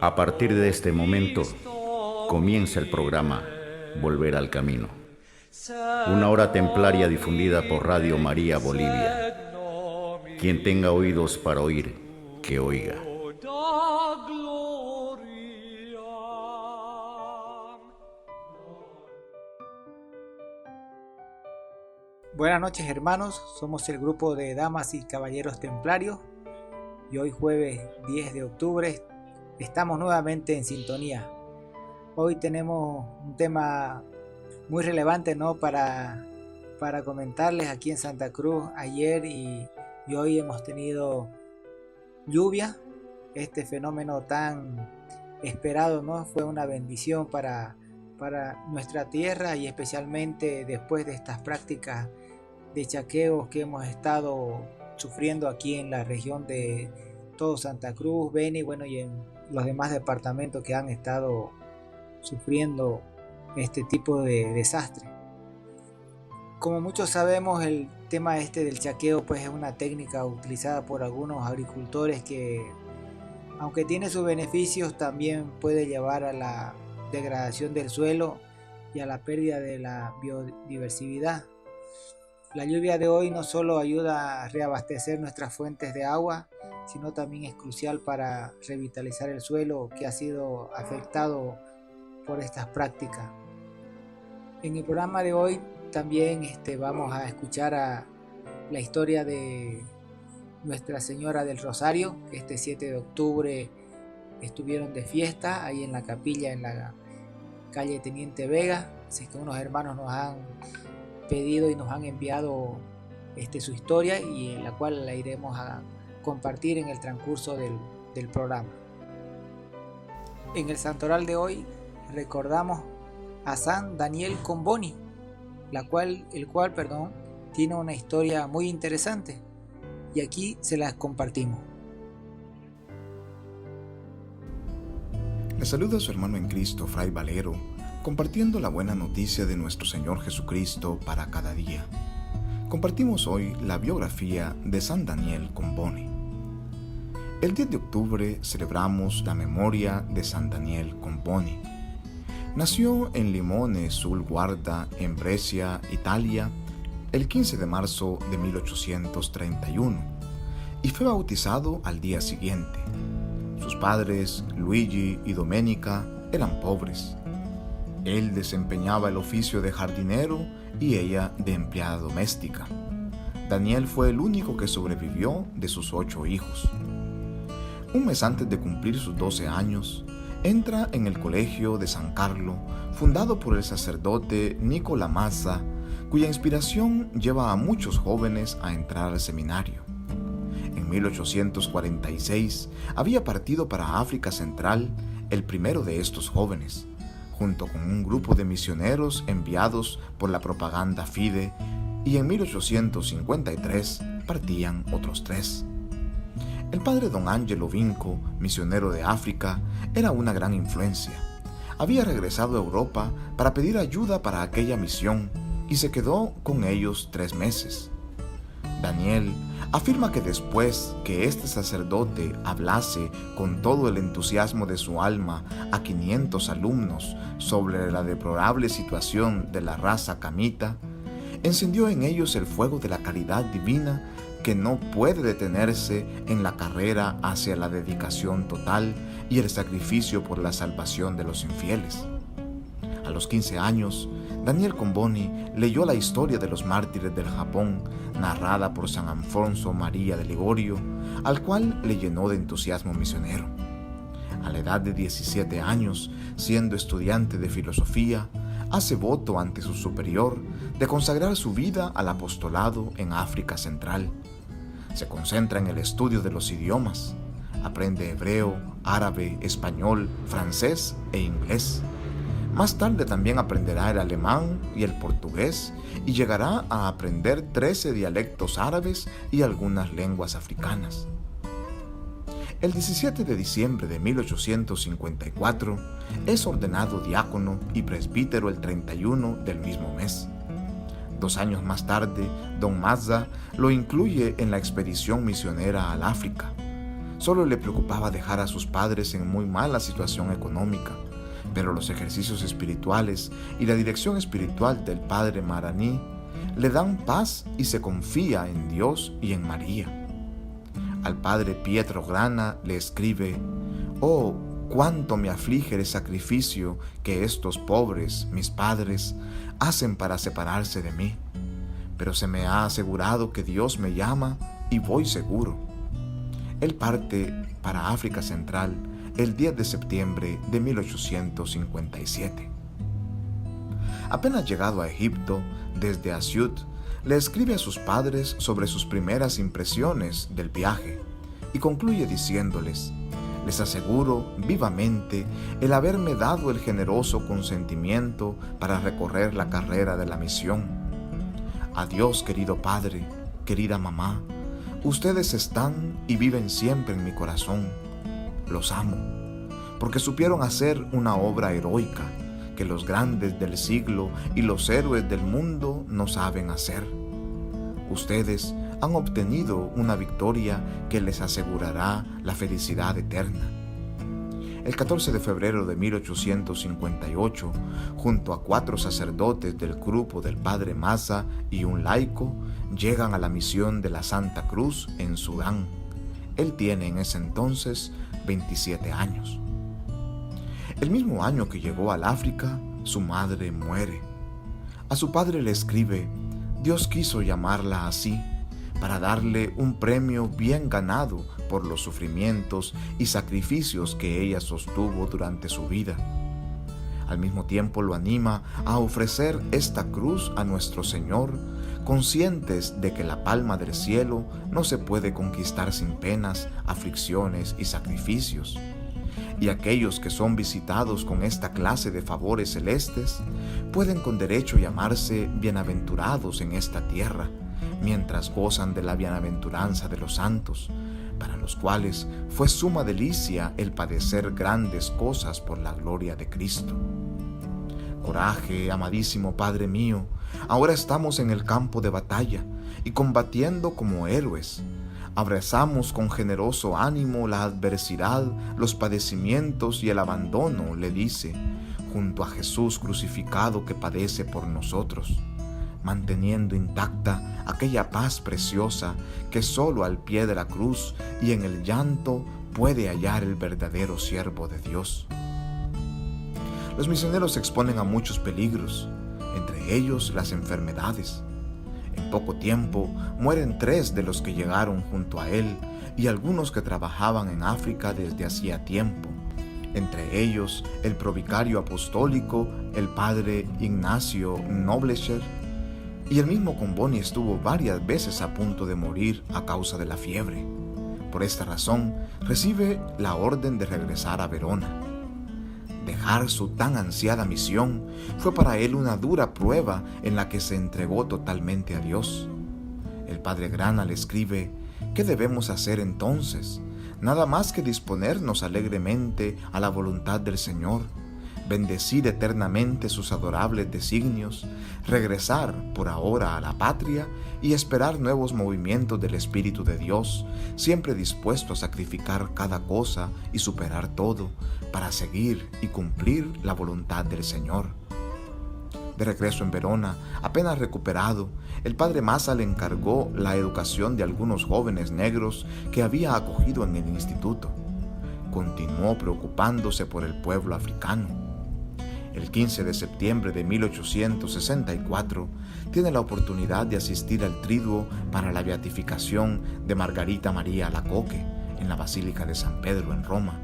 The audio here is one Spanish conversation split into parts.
A partir de este momento comienza el programa Volver al Camino, una hora templaria difundida por Radio María Bolivia. Quien tenga oídos para oír, que oiga. Buenas noches, hermanos, somos el grupo de Damas y Caballeros Templarios y hoy jueves 10 de octubre estamos nuevamente en sintonía. Hoy tenemos un tema muy relevante, ¿no? para comentarles aquí en Santa Cruz. Ayer y hoy hemos tenido lluvia. Este fenómeno tan esperado, ¿no? Fue una bendición para nuestra tierra, y especialmente después de estas prácticas de chaqueos que hemos estado sufriendo aquí en la región de todo Santa Cruz, Beni, y en los demás departamentos que han estado sufriendo este tipo de desastre. Como muchos sabemos, el tema del chaqueo pues es una técnica utilizada por algunos agricultores que, aunque tiene sus beneficios, también puede llevar a la degradación del suelo y a la pérdida de la biodiversidad. La lluvia de hoy no solo ayuda a reabastecer nuestras fuentes de agua, sino también es crucial para revitalizar el suelo que ha sido afectado por estas prácticas. En el programa de hoy también vamos a escuchar la historia de Nuestra Señora del Rosario, que este 7 de octubre estuvieron de fiesta ahí en la capilla en la calle Teniente Vega. Así que unos hermanos nos han pedido y nos han enviado su historia, y en la cual la iremos a compartir en el transcurso del programa. En el santoral de hoy recordamos a San Daniel Comboni, el cual tiene una historia muy interesante, y aquí se las compartimos. Le saluda a su hermano en Cristo, Fray Valero, compartiendo la buena noticia de nuestro Señor Jesucristo para cada día. Compartimos hoy la biografía de San Daniel Comboni. El 10 de octubre celebramos la memoria de San Daniel Comboni. Nació en Limone sul Guarda, en Brescia, Italia, el 15 de marzo de 1831, y fue bautizado al día siguiente. Sus padres, Luigi y Domenica, eran pobres. Él desempeñaba el oficio de jardinero y ella de empleada doméstica. Daniel fue el único que sobrevivió de sus 8 hijos. Un mes antes de cumplir sus 12 años, entra en el colegio de San Carlo, fundado por el sacerdote Nicola Mazza, cuya inspiración lleva a muchos jóvenes a entrar al seminario. En 1846 había partido para África Central el primero de estos jóvenes, junto con un grupo de misioneros enviados por la propaganda Fide, y en 1853 partían otros 3. El padre don Angelo Vinco, misionero de África, era una gran influencia. Había regresado a Europa para pedir ayuda para aquella misión y se quedó con ellos 3 meses. Daniel afirma que después que este sacerdote hablase con todo el entusiasmo de su alma a 500 alumnos sobre la deplorable situación de la raza camita, encendió en ellos el fuego de la caridad divina que no puede detenerse en la carrera hacia la dedicación total y el sacrificio por la salvación de los infieles. A los 15 años, Daniel Comboni leyó la historia de los mártires del Japón, narrada por San Alfonso María de Ligorio, al cual le llenó de entusiasmo misionero. A la edad de 17 años, siendo estudiante de filosofía, hace voto ante su superior de consagrar su vida al apostolado en África Central. Se concentra en el estudio de los idiomas. Aprende hebreo, árabe, español, francés e inglés. Más tarde también aprenderá el alemán y el portugués, y llegará a aprender 13 dialectos árabes y algunas lenguas africanas. El 17 de diciembre de 1854 es ordenado diácono y presbítero el 31 del mismo mes. 2 años más tarde, don Mazda lo incluye en la expedición misionera al África. Solo le preocupaba dejar a sus padres en muy mala situación económica, pero los ejercicios espirituales y la dirección espiritual del padre Maraní le dan paz y se confía en Dios y en María. Al padre Pietro Grana le escribe: «Oh, cuánto me aflige el sacrificio que estos pobres, mis padres, hacen para separarse de mí, pero se me ha asegurado que Dios me llama y voy seguro». Él parte para África Central el 10 de septiembre de 1857. Apenas llegado a Egipto, desde Asiut, le escribe a sus padres sobre sus primeras impresiones del viaje y concluye diciéndoles: «Les aseguro vivamente el haberme dado el generoso consentimiento para recorrer la carrera de la misión. Adiós, querido padre, querida mamá, ustedes están y viven siempre en mi corazón. Los amo, porque supieron hacer una obra heroica que los grandes del siglo y los héroes del mundo no saben hacer. Ustedes han obtenido una victoria que les asegurará la felicidad eterna». El 14 de febrero de 1858, junto a 4 sacerdotes del grupo del padre Mazda y un laico, llegan a la misión de la Santa Cruz en Sudán. Él tiene en ese entonces 27 años. El mismo año que llegó al África, su madre muere. A su padre le escribe: «Dios quiso llamarla así para darle un premio bien ganado por los sufrimientos y sacrificios que ella sostuvo durante su vida». Al mismo tiempo lo anima a ofrecer esta cruz a nuestro Señor, conscientes de que la palma del cielo no se puede conquistar sin penas, aflicciones y sacrificios. Y aquellos que son visitados con esta clase de favores celestes pueden con derecho llamarse bienaventurados en esta tierra, mientras gozan de la bienaventuranza de los santos, para los cuales fue suma delicia el padecer grandes cosas por la gloria de Cristo. Coraje, amadísimo Padre mío, ahora estamos en el campo de batalla y combatiendo como héroes. Abrazamos con generoso ánimo la adversidad, los padecimientos y el abandono, le dice, junto a Jesús crucificado que padece por nosotros, manteniendo intacta aquella paz preciosa que solo al pie de la cruz y en el llanto puede hallar el verdadero siervo de Dios. Los misioneros se exponen a muchos peligros, entre ellos las enfermedades. En poco tiempo mueren 3 de los que llegaron junto a él y algunos que trabajaban en África desde hacía tiempo, entre ellos el provicario apostólico, el padre Ignacio Noblescher, y el mismo Comboni estuvo varias veces a punto de morir a causa de la fiebre. Por esta razón, recibe la orden de regresar a Verona. Dejar su tan ansiada misión fue para él una dura prueba en la que se entregó totalmente a Dios. El padre Grana le escribe: «¿Qué debemos hacer entonces? Nada más que disponernos alegremente a la voluntad del Señor, bendecir eternamente sus adorables designios, regresar por ahora a la patria y esperar nuevos movimientos del Espíritu de Dios, siempre dispuesto a sacrificar cada cosa y superar todo para seguir y cumplir la voluntad del Señor». De regreso en Verona, apenas recuperado, el padre Mazda le encargó la educación de algunos jóvenes negros que había acogido en el instituto. Continuó preocupándose por el pueblo africano. El 15 de septiembre de 1864 tiene la oportunidad de asistir al triduo para la beatificación de Margarita María Alacoque en la Basílica de San Pedro en Roma.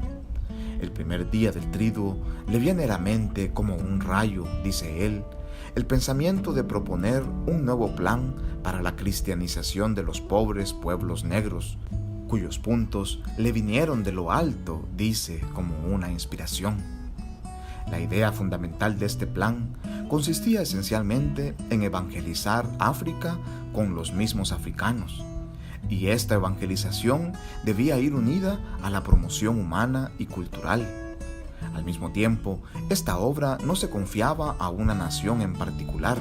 El primer día del triduo le viene a la mente como un rayo, dice él, el pensamiento de proponer un nuevo plan para la cristianización de los pobres pueblos negros, cuyos puntos le vinieron de lo alto, dice, como una inspiración. La idea fundamental de este plan consistía esencialmente en evangelizar África con los mismos africanos, y esta evangelización debía ir unida a la promoción humana y cultural. Al mismo tiempo, esta obra no se confiaba a una nación en particular,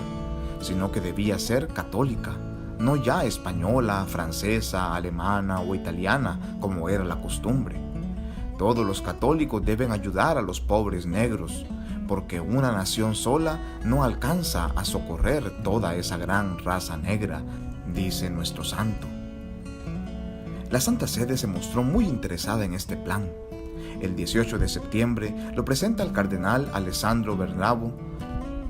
sino que debía ser católica, no ya española, francesa, alemana o italiana, como era la costumbre. Todos los católicos deben ayudar a los pobres negros, porque una nación sola no alcanza a socorrer toda esa gran raza negra, dice nuestro santo. La Santa Sede se mostró muy interesada en este plan. El 18 de septiembre lo presenta el cardenal Alessandro Bernabo,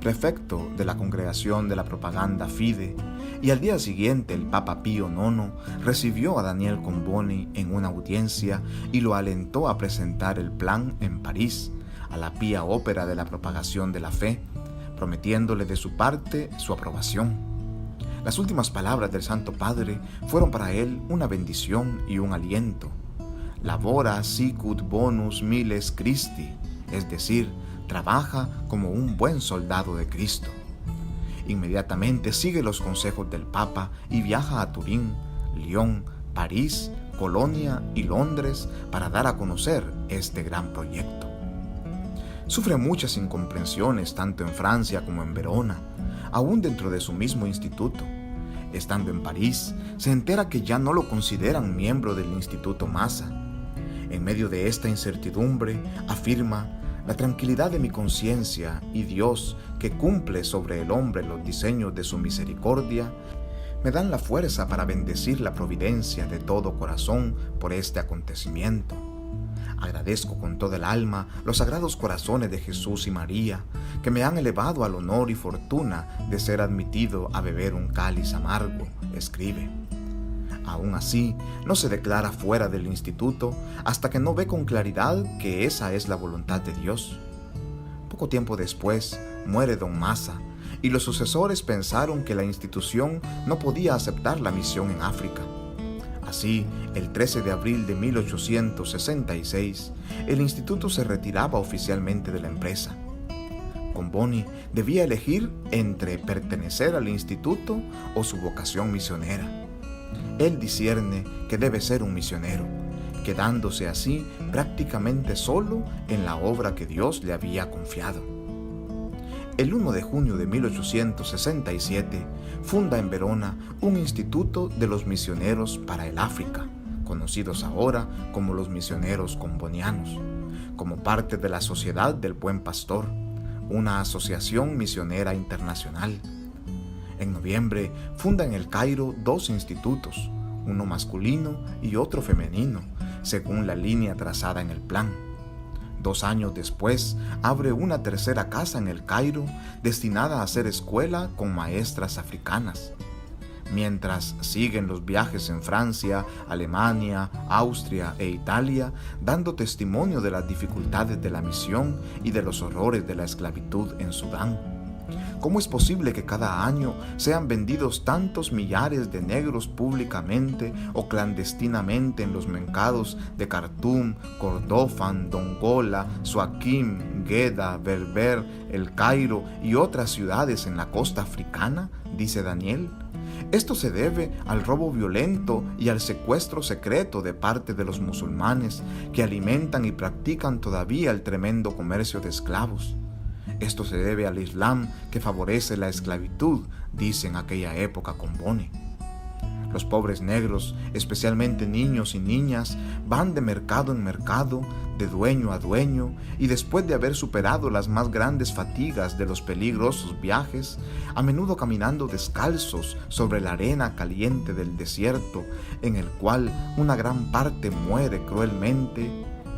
prefecto de la Congregación de la Propaganda Fide, y al día siguiente el Papa Pío IX recibió a Daniel Comboni en una audiencia y lo alentó a presentar el plan en París, a la Pía Ópera de la Propagación de la Fe, prometiéndole de su parte su aprobación. Las últimas palabras del Santo Padre fueron para él una bendición y un aliento. Labora sicut bonus miles Christi, es decir, trabaja como un buen soldado de Cristo. Inmediatamente sigue los consejos del Papa y viaja a Turín, Lyon, París, Colonia y Londres para dar a conocer este gran proyecto. Sufre muchas incomprensiones tanto en Francia como en Verona, aún dentro de su mismo instituto. Estando en París, se entera que ya no lo consideran miembro del Instituto Massa. En medio de esta incertidumbre, afirma: la tranquilidad de mi conciencia y Dios, que cumple sobre el hombre los diseños de su misericordia, me dan la fuerza para bendecir la providencia de todo corazón por este acontecimiento. Agradezco con toda el alma los sagrados corazones de Jesús y María, que me han elevado al honor y fortuna de ser admitido a beber un cáliz amargo, escribe. Aún así, no se declara fuera del instituto hasta que no ve con claridad que esa es la voluntad de Dios. Poco tiempo después, muere don Massa, y los sucesores pensaron que la institución no podía aceptar la misión en África. Así, el 13 de abril de 1866, el instituto se retiraba oficialmente de la empresa. Comboni debía elegir entre pertenecer al instituto o su vocación misionera. Él discierne que debe ser un misionero, quedándose así prácticamente solo en la obra que Dios le había confiado. El 1 de junio de 1867 funda en Verona un instituto de los misioneros para el África, conocidos ahora como los misioneros combonianos, como parte de la Sociedad del Buen Pastor, una asociación misionera internacional. En noviembre funda en el Cairo 2 institutos, uno masculino y otro femenino, según la línea trazada en el plan. 2 años después, abre una tercera casa en el Cairo destinada a ser escuela con maestras africanas. Mientras siguen los viajes en Francia, Alemania, Austria e Italia, dando testimonio de las dificultades de la misión y de los horrores de la esclavitud en Sudán. ¿Cómo es posible que cada año sean vendidos tantos millares de negros públicamente o clandestinamente en los mercados de Khartoum, Kordofán, Dongola, Suakim, Gueda, Berber, El Cairo y otras ciudades en la costa africana?, dice Daniel. Esto se debe al robo violento y al secuestro secreto de parte de los musulmanes que alimentan y practican todavía el tremendo comercio de esclavos. Esto se debe al Islam que favorece la esclavitud, dice en aquella época Comboni. Los pobres negros, especialmente niños y niñas, van de mercado en mercado, de dueño a dueño, y después de haber superado las más grandes fatigas de los peligrosos viajes, a menudo caminando descalzos sobre la arena caliente del desierto, en el cual una gran parte muere cruelmente,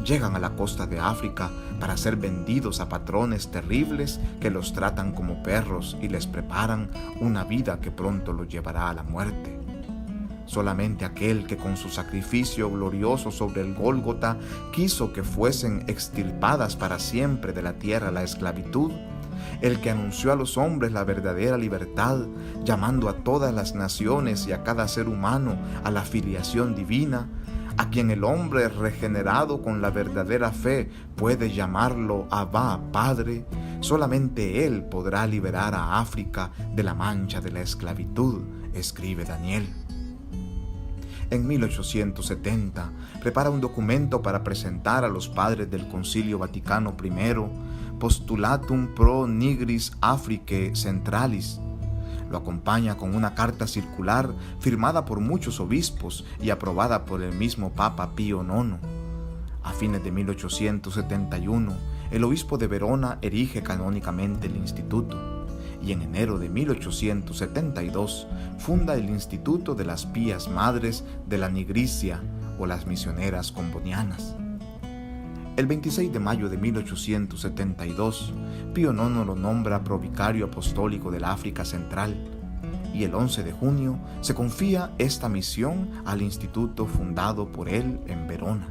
llegan a la costa de África para ser vendidos a patrones terribles que los tratan como perros y les preparan una vida que pronto los llevará a la muerte. Solamente aquel que con su sacrificio glorioso sobre el Gólgota quiso que fuesen extirpadas para siempre de la tierra la esclavitud, el que anunció a los hombres la verdadera libertad, llamando a todas las naciones y a cada ser humano a la filiación divina, a quien el hombre regenerado con la verdadera fe puede llamarlo Abba, Padre, solamente Él podrá liberar a África de la mancha de la esclavitud, escribe Daniel. En 1870 prepara un documento para presentar a los padres del Concilio Vaticano I, Postulatum pro Nigris Africae Centralis, Lo acompaña con una carta circular firmada por muchos obispos y aprobada por el mismo Papa Pío IX. A fines de 1871, el obispo de Verona erige canónicamente el instituto y en enero de 1872 funda el Instituto de las Pías Madres de la Nigricia o las Misioneras Combonianas. El 26 de mayo de 1872, Pío IX lo nombra provicario apostólico del África Central y el 11 de junio se confía esta misión al instituto fundado por él en Verona.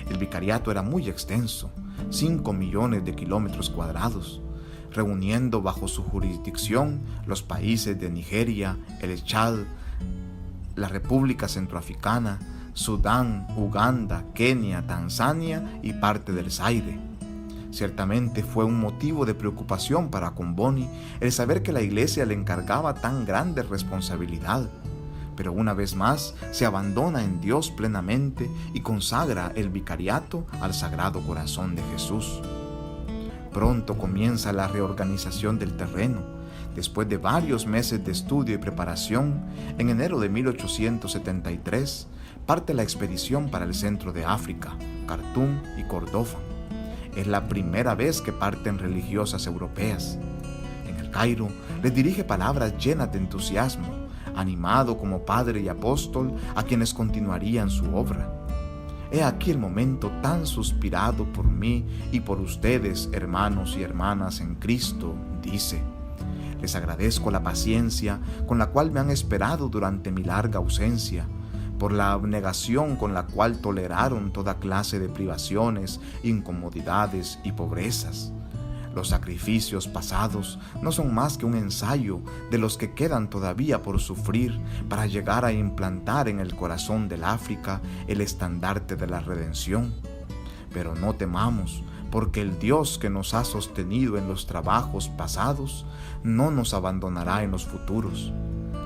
El vicariato era muy extenso, 5 millones de kilómetros cuadrados, reuniendo bajo su jurisdicción los países de Nigeria, el Chad, la República Centroafricana, Sudán, Uganda, Kenia, Tanzania y parte del Zaire. Ciertamente fue un motivo de preocupación para Comboni el saber que la Iglesia le encargaba tan grande responsabilidad, pero una vez más se abandona en Dios plenamente y consagra el vicariato al Sagrado Corazón de Jesús. Pronto comienza la reorganización del terreno. Después de varios meses de estudio y preparación, en enero de 1873, parte la expedición para el centro de África, Khartoum y Cordofán. Es la primera vez que parten religiosas europeas. En el Cairo les dirige palabras llenas de entusiasmo, animado como padre y apóstol a quienes continuarían su obra. He aquí el momento tan suspirado por mí y por ustedes, hermanos y hermanas en Cristo, dice. Les agradezco la paciencia con la cual me han esperado durante mi larga ausencia, por la abnegación con la cual toleraron toda clase de privaciones, incomodidades y pobrezas. Los sacrificios pasados no son más que un ensayo de los que quedan todavía por sufrir para llegar a implantar en el corazón del África el estandarte de la redención. Pero no temamos, porque el Dios que nos ha sostenido en los trabajos pasados no nos abandonará en los futuros.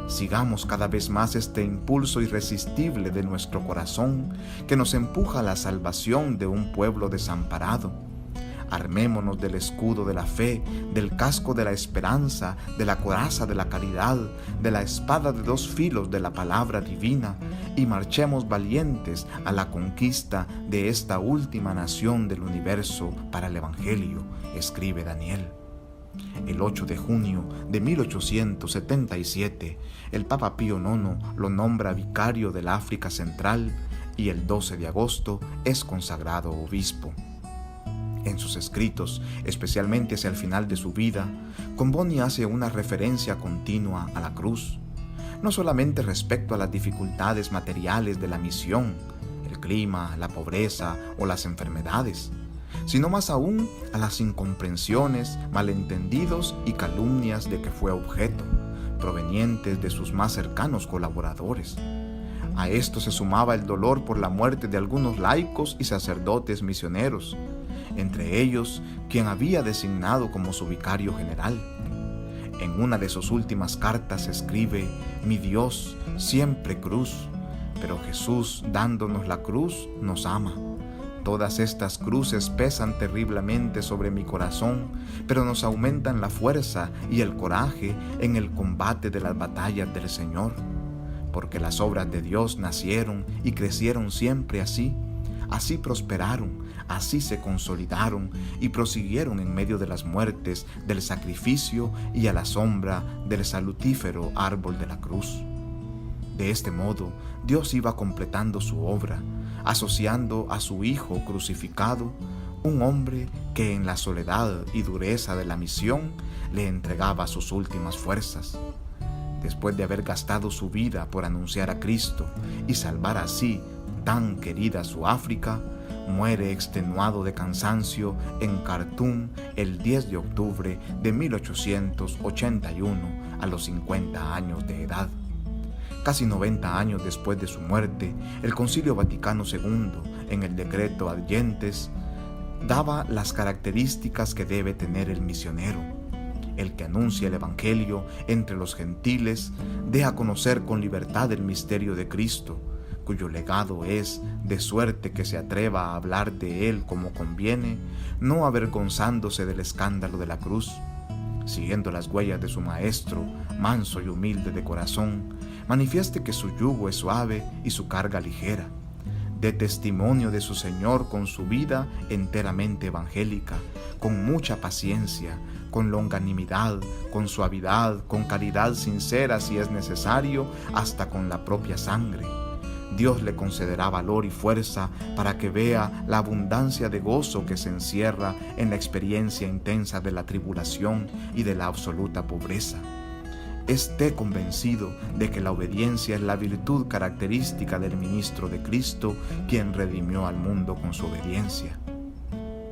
Sigamos cada vez más este impulso irresistible de nuestro corazón que nos empuja a la salvación de un pueblo desamparado. Armémonos del escudo de la fe, del casco de la esperanza, de la coraza de la caridad, de la espada de dos filos de la palabra divina y marchemos valientes a la conquista de esta última nación del universo para el Evangelio, escribe Daniel. El 8 de junio de 1877, el Papa Pío IX lo nombra vicario del África Central y el 12 de agosto es consagrado obispo. En sus escritos, especialmente hacia el final de su vida, Comboni hace una referencia continua a la cruz, no solamente respecto a las dificultades materiales de la misión, el clima, la pobreza o las enfermedades, sino más aún a las incomprensiones, malentendidos y calumnias de que fue objeto, provenientes de sus más cercanos colaboradores. A esto se sumaba el dolor por la muerte de algunos laicos y sacerdotes misioneros, entre ellos quien había designado como su vicario general. En una de sus últimas cartas escribe: «Mi Dios, siempre cruz, pero Jesús, dándonos la cruz, nos ama. Todas estas cruces pesan terriblemente sobre mi corazón, pero nos aumentan la fuerza y el coraje en el combate de las batallas del Señor. Porque las obras de Dios nacieron y crecieron siempre así prosperaron, así se consolidaron y prosiguieron en medio de las muertes, del sacrificio y a la sombra del salutífero árbol de la cruz». De este modo, Dios iba completando su obra, asociando a su Hijo crucificado, un hombre que en la soledad y dureza de la misión le entregaba sus últimas fuerzas. Después de haber gastado su vida por anunciar a Cristo y salvar así tan querida su África, muere extenuado de cansancio en Khartoum el 10 de octubre de 1881 a los 50 años de edad. Casi 90 años después de su muerte, el Concilio Vaticano II, en el decreto Ad Gentes, daba las características que debe tener el misionero. El que anuncia el Evangelio entre los gentiles, dé a conocer con libertad el misterio de Cristo, cuyo legado es de suerte que se atreva a hablar de él como conviene, no avergonzándose del escándalo de la cruz. siguiendo las huellas de su maestro, manso y humilde de corazón, manifieste que su yugo es suave y su carga ligera. Dé testimonio de su Señor con su vida enteramente evangélica, con mucha paciencia, con longanimidad, con suavidad, con caridad sincera si es necesario, hasta con la propia sangre. Dios le concederá valor y fuerza para que vea la abundancia de gozo que se encierra en la experiencia intensa de la tribulación y de la absoluta pobreza. Esté convencido de que la obediencia es la virtud característica del ministro de Cristo, quien redimió al mundo con su obediencia.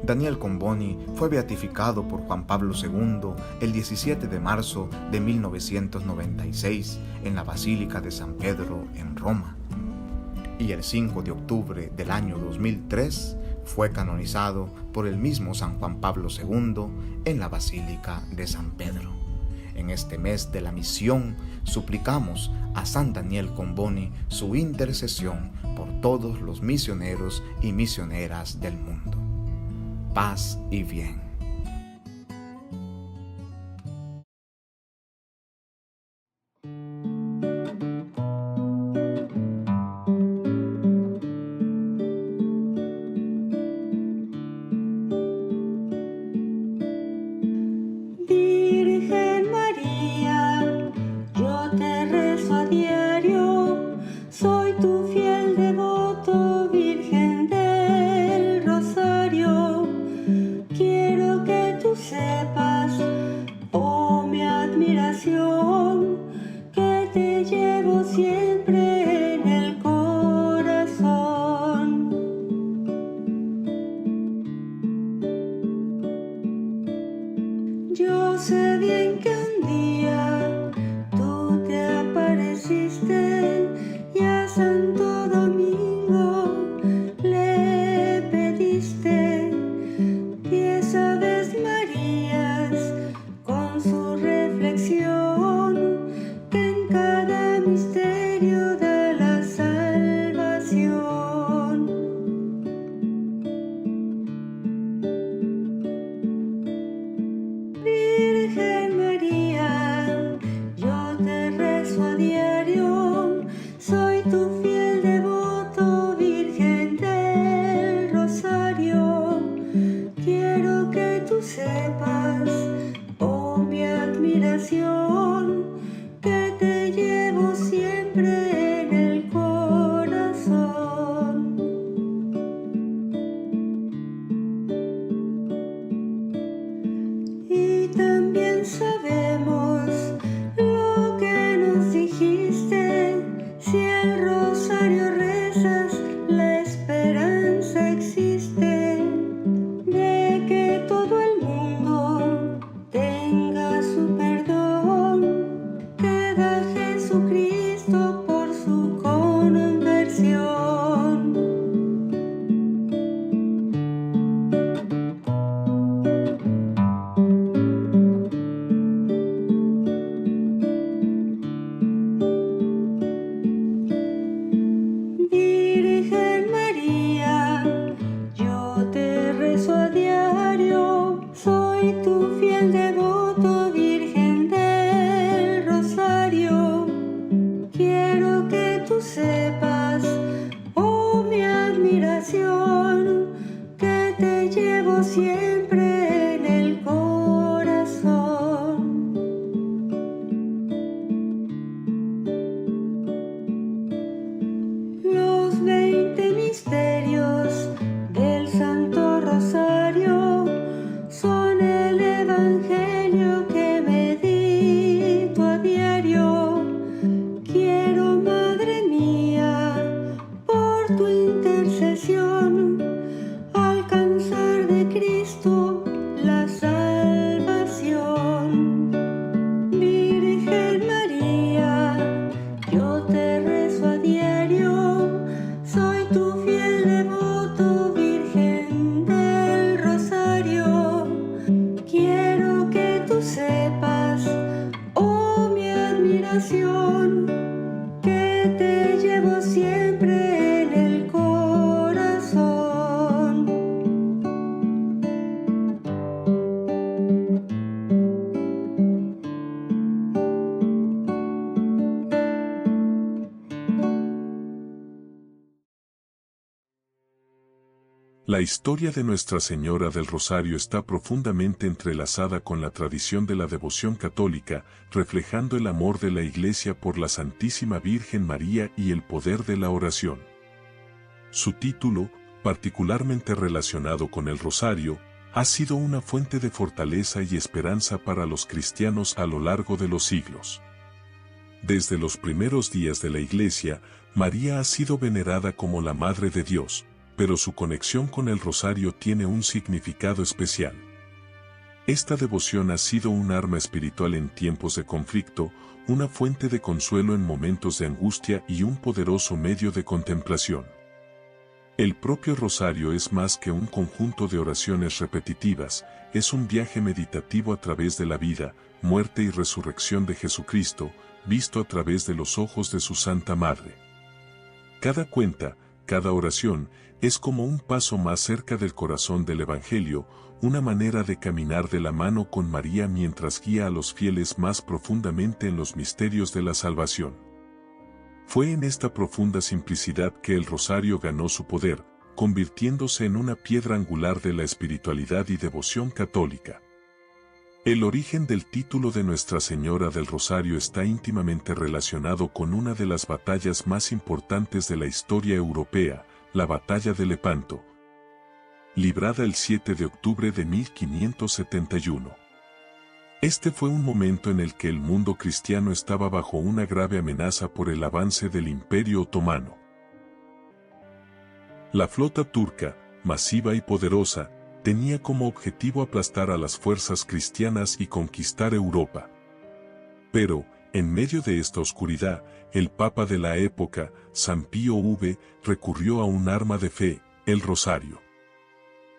Daniel Comboni fue beatificado por Juan Pablo II el 17 de marzo de 1996 en la Basílica de San Pedro en Roma. Y el 5 de octubre del año 2003 fue canonizado por el mismo San Juan Pablo II en la Basílica de San Pedro. En este mes de la misión suplicamos a San Daniel Comboni su intercesión por todos los misioneros y misioneras del mundo. Paz y bien. Virgen María, yo te rezo a diario, soy tu fiel devoto, Virgen del Rosario. Quiero que tú sepas, oh mi admiración, que te llevo siempre en el corazón. Yo sé bien que un día tú te apareciste y a Santo Domingo le pediste 10 Aves Marías con su reflexión que en cada misterio da la salvación. Virgen María, yo te rezo a diario, soy tu fiel devoto, Virgen del Rosario. Quiero que tú sepas, oh mi admiración, que te llevo siempre en el corazón. Y también sabemos lo que nos dijiste, si el rosario rezas, la esperanza existe de que todo el mundo tenga su perdón, que da Jesucristo por su conversión. Virgen María, yo te rezo a diario, soy tu fiel devoto, Virgen del Rosario. Quiero que tú sepas, oh mi admiración, que te llevo siempre en el corazón. Los 20 misterios del Santo Rosario son el Evangelio que medito a diario. Quiero, Madre mía, por tu intercesión, alcanzar de Cristo la salvación. Virgen María, yo te rezo a diario, soy tu fiel devoto, Virgen del Rosario. Quiero que tú sepas, oh mi admiración, que te llevo siempre en el corazón. La historia de Nuestra Señora del Rosario está profundamente entrelazada con la tradición de la devoción católica, reflejando el amor de la Iglesia por la Santísima Virgen María y el poder de la oración. Su título, particularmente relacionado con el Rosario, ha sido una fuente de fortaleza y esperanza para los cristianos a lo largo de los siglos. Desde los primeros días de la Iglesia, María ha sido venerada como la Madre de Dios, pero su conexión con el Rosario tiene un significado especial. Esta devoción ha sido un arma espiritual en tiempos de conflicto, una fuente de consuelo en momentos de angustia y un poderoso medio de contemplación. El propio Rosario es más que un conjunto de oraciones repetitivas, es un viaje meditativo a través de la vida, muerte y resurrección de Jesucristo, visto a través de los ojos de su Santa Madre. Cada cuenta, cada oración, es como un paso más cerca del corazón del Evangelio, una manera de caminar de la mano con María mientras guía a los fieles más profundamente en los misterios de la salvación. Fue en esta profunda simplicidad que el Rosario ganó su poder, convirtiéndose en una piedra angular de la espiritualidad y devoción católica. El origen del título de Nuestra Señora del Rosario está íntimamente relacionado con una de las batallas más importantes de la historia europea, la Batalla de Lepanto, librada el 7 de octubre de 1571. Este fue un momento en el que el mundo cristiano estaba bajo una grave amenaza por el avance del Imperio Otomano. La flota turca, masiva y poderosa, tenía como objetivo aplastar a las fuerzas cristianas y conquistar Europa. Pero, en medio de esta oscuridad, el Papa de la época, San Pío V, recurrió a un arma de fe, el Rosario.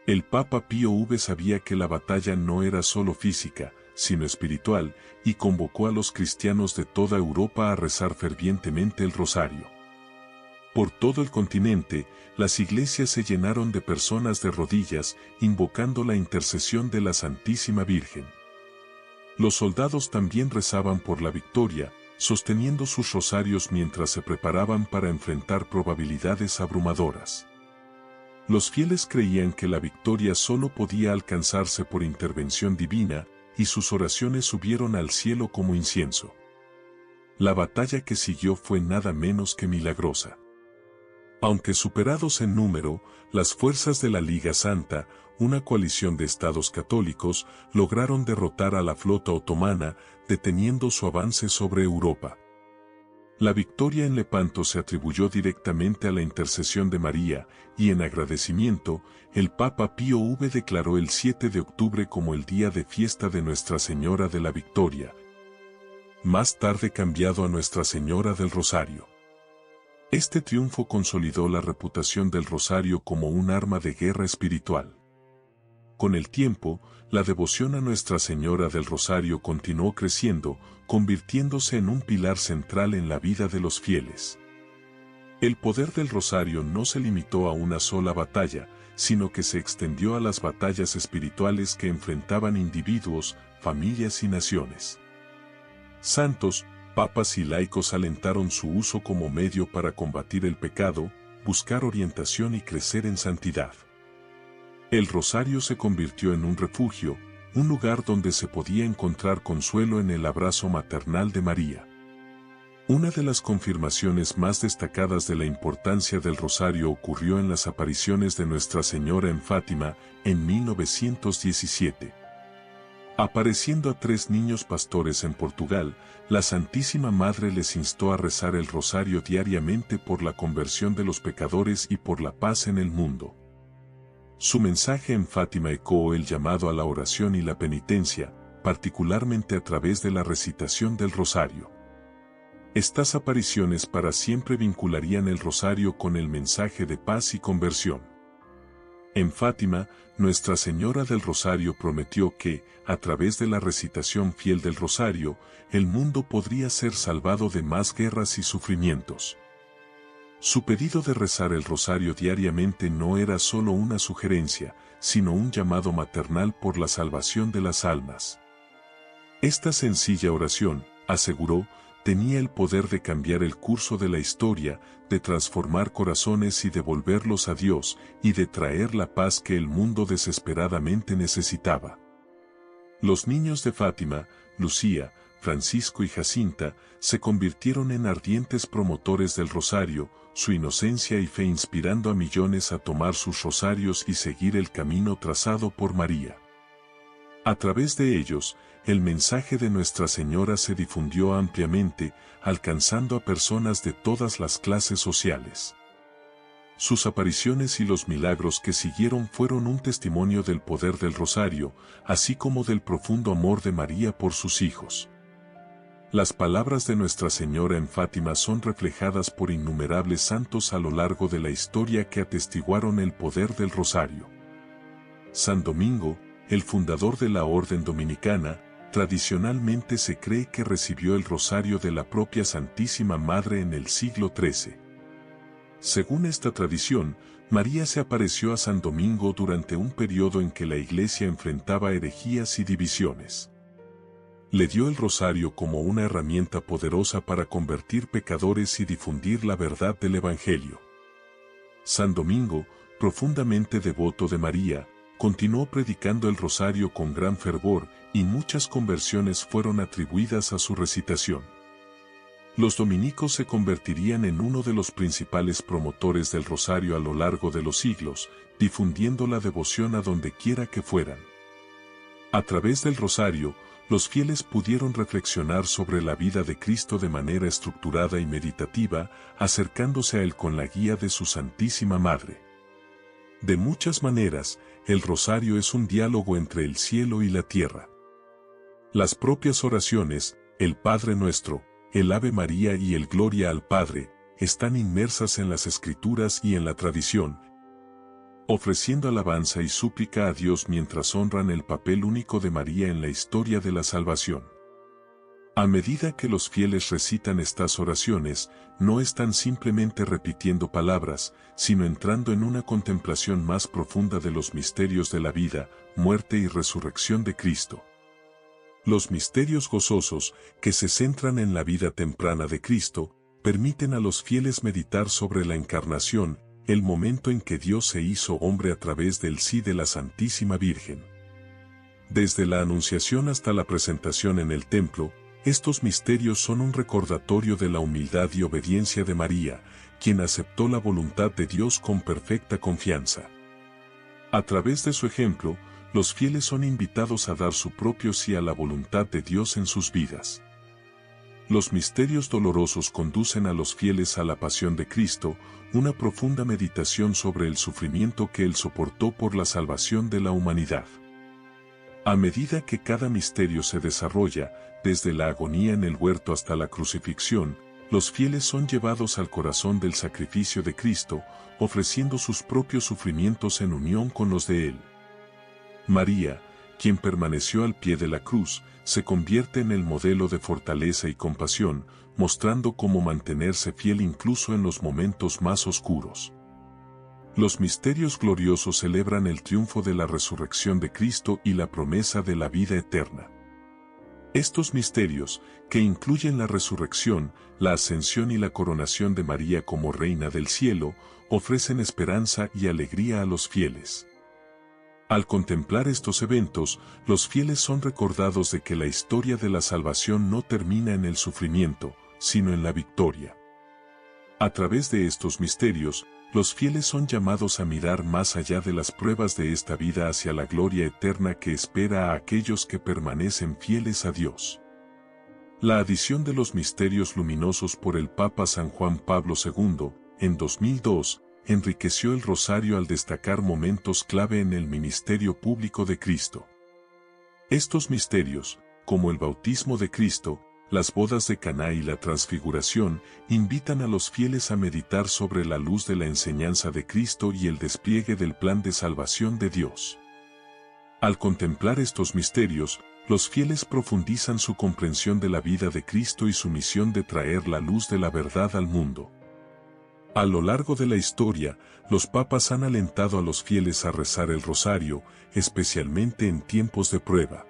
El Papa Pío V sabía que la batalla no era solo física, sino espiritual, y convocó a los cristianos de toda Europa a rezar fervientemente el Rosario. Por todo el continente, las iglesias se llenaron de personas de rodillas, invocando la intercesión de la Santísima Virgen. Los soldados también rezaban por la victoria, sosteniendo sus rosarios mientras se preparaban para enfrentar probabilidades abrumadoras. Los fieles creían que la victoria solo podía alcanzarse por intervención divina, y sus oraciones subieron al cielo como incienso. La batalla que siguió fue nada menos que milagrosa. Aunque superados en número, las fuerzas de la Liga Santa, una coalición de estados católicos, lograron derrotar a la flota otomana, deteniendo su avance sobre Europa. La victoria en Lepanto se atribuyó directamente a la intercesión de María, y en agradecimiento, el Papa Pío V declaró el 7 de octubre como el día de fiesta de Nuestra Señora de la Victoria, más tarde cambiado a Nuestra Señora del Rosario. Este triunfo consolidó la reputación del Rosario como un arma de guerra espiritual. Con el tiempo, la devoción a Nuestra Señora del Rosario continuó creciendo, convirtiéndose en un pilar central en la vida de los fieles. El poder del Rosario no se limitó a una sola batalla, sino que se extendió a las batallas espirituales que enfrentaban individuos, familias y naciones. Santos, papas y laicos alentaron su uso como medio para combatir el pecado, buscar orientación y crecer en santidad. El Rosario se convirtió en un refugio, un lugar donde se podía encontrar consuelo en el abrazo maternal de María. Una de las confirmaciones más destacadas de la importancia del Rosario ocurrió en las apariciones de Nuestra Señora en Fátima, en 1917. Apareciendo a 3 niños pastores en Portugal, la Santísima Madre les instó a rezar el Rosario diariamente por la conversión de los pecadores y por la paz en el mundo. Su mensaje en Fátima ecoó el llamado a la oración y la penitencia, particularmente a través de la recitación del Rosario. Estas apariciones para siempre vincularían el Rosario con el mensaje de paz y conversión. En Fátima, Nuestra Señora del Rosario prometió que, a través de la recitación fiel del Rosario, el mundo podría ser salvado de más guerras y sufrimientos. Su pedido de rezar el Rosario diariamente no era solo una sugerencia, sino un llamado maternal por la salvación de las almas. Esta sencilla oración, aseguró, tenía el poder de cambiar el curso de la historia, de transformar corazones y devolverlos a Dios, y de traer la paz que el mundo desesperadamente necesitaba. Los niños de Fátima, Lucía, Francisco y Jacinta, se convirtieron en ardientes promotores del rosario, su inocencia y fe inspirando a millones a tomar sus rosarios y seguir el camino trazado por María. A través de ellos, el mensaje de Nuestra Señora se difundió ampliamente, alcanzando a personas de todas las clases sociales. Sus apariciones y los milagros que siguieron fueron un testimonio del poder del rosario, así como del profundo amor de María por sus hijos. Las palabras de Nuestra Señora en Fátima son reflejadas por innumerables santos a lo largo de la historia que atestiguaron el poder del rosario. San Domingo, el fundador de la Orden Dominicana, tradicionalmente se cree que recibió el rosario de la propia Santísima Madre en el siglo XIII. Según esta tradición, María se apareció a San Domingo durante un periodo en que la Iglesia enfrentaba herejías y divisiones. Le dio el rosario como una herramienta poderosa para convertir pecadores y difundir la verdad del Evangelio. San Domingo, profundamente devoto de María, continuó predicando el rosario con gran fervor y muchas conversiones fueron atribuidas a su recitación. Los dominicos se convertirían en uno de los principales promotores del rosario a lo largo de los siglos, difundiendo la devoción a donde quiera que fueran. A través del rosario, los fieles pudieron reflexionar sobre la vida de Cristo de manera estructurada y meditativa, acercándose a Él con la guía de su Santísima Madre. De muchas maneras, el rosario es un diálogo entre el cielo y la tierra. Las propias oraciones, el Padre Nuestro, el Ave María y el Gloria al Padre, están inmersas en las Escrituras y en la tradición, ofreciendo alabanza y súplica a Dios mientras honran el papel único de María en la historia de la salvación. A medida que los fieles recitan estas oraciones, no están simplemente repitiendo palabras, sino entrando en una contemplación más profunda de los misterios de la vida, muerte y resurrección de Cristo. Los misterios gozosos, que se centran en la vida temprana de Cristo, permiten a los fieles meditar sobre la encarnación, el momento en que Dios se hizo hombre a través del sí de la Santísima Virgen. Desde la Anunciación hasta la presentación en el templo, estos misterios son un recordatorio de la humildad y obediencia de María, quien aceptó la voluntad de Dios con perfecta confianza. A través de su ejemplo, los fieles son invitados a dar su propio sí a la voluntad de Dios en sus vidas. Los misterios dolorosos conducen a los fieles a la pasión de Cristo, una profunda meditación sobre el sufrimiento que Él soportó por la salvación de la humanidad. A medida que cada misterio se desarrolla, desde la agonía en el huerto hasta la crucifixión, los fieles son llevados al corazón del sacrificio de Cristo, ofreciendo sus propios sufrimientos en unión con los de Él. María, quien permaneció al pie de la cruz, se convierte en el modelo de fortaleza y compasión, mostrando cómo mantenerse fiel incluso en los momentos más oscuros. Los misterios gloriosos celebran el triunfo de la resurrección de Cristo y la promesa de la vida eterna. Estos misterios, que incluyen la resurrección, la ascensión y la coronación de María como Reina del Cielo, ofrecen esperanza y alegría a los fieles. Al contemplar estos eventos, los fieles son recordados de que la historia de la salvación no termina en el sufrimiento, sino en la victoria. A través de estos misterios, los fieles son llamados a mirar más allá de las pruebas de esta vida hacia la gloria eterna que espera a aquellos que permanecen fieles a Dios. La adición de los misterios luminosos por el Papa San Juan Pablo II, en 2002, enriqueció el rosario al destacar momentos clave en el ministerio público de Cristo. Estos misterios, como el bautismo de Cristo, las bodas de Caná y la transfiguración, invitan a los fieles a meditar sobre la luz de la enseñanza de Cristo y el despliegue del plan de salvación de Dios. Al contemplar estos misterios, los fieles profundizan su comprensión de la vida de Cristo y su misión de traer la luz de la verdad al mundo. A lo largo de la historia, los papas han alentado a los fieles a rezar el rosario, especialmente en tiempos de prueba.